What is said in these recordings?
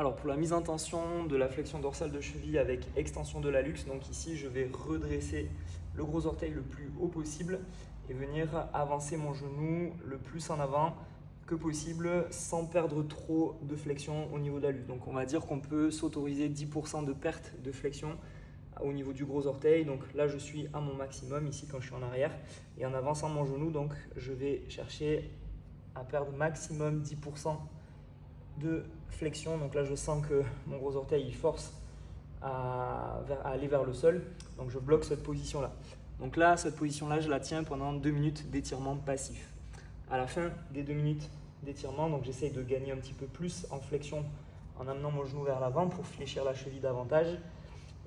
Alors pour la mise en tension de la flexion dorsale de cheville avec extension de l'hallux, donc ici je vais redresser le gros orteil le plus haut possible et venir avancer mon genou le plus en avant que possible sans perdre trop de flexion au niveau de l'hallux. Donc on va dire qu'on peut s'autoriser 10% de perte de flexion au niveau du gros orteil. Donc là je suis à mon maximum ici quand je suis en arrière et en avançant mon genou, donc je vais chercher à perdre maximum 10% de flexion. Donc là je sens que mon gros orteil il force à aller vers le sol, donc je bloque cette position là. Donc là cette position là je la tiens pendant 2 minutes d'étirement passif. À la fin des 2 minutes d'étirement, donc j'essaye de gagner un petit peu plus en flexion en amenant mon genou vers l'avant pour fléchir la cheville davantage,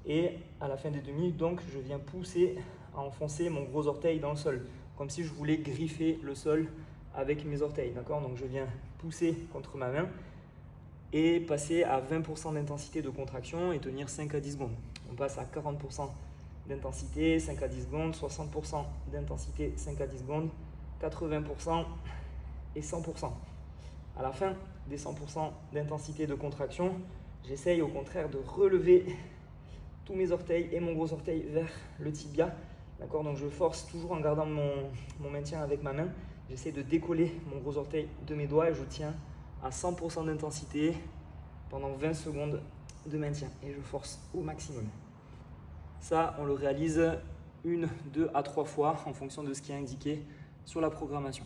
et à la fin des 2 minutes, donc je viens pousser à enfoncer mon gros orteil dans le sol comme si je voulais griffer le sol avec mes orteils, d'accord? Donc je viens pousser contre ma main et passer à 20% d'intensité de contraction et tenir 5 à 10 secondes. On passe à 40% d'intensité, 5 à 10 secondes, 60% d'intensité, 5 à 10 secondes, 80% et 100%. À la fin des 100% d'intensité de contraction, j'essaye au contraire de relever tous mes orteils et mon gros orteil vers le tibia. D'accord, donc je force toujours en gardant mon maintien avec ma main. J'essaie de décoller mon gros orteil de mes doigts et je tiens à 100% d'intensité pendant 20 secondes de maintien et je force au maximum. Ça, on le réalise 1, 2 à 3 fois en fonction de ce qui est indiqué sur la programmation.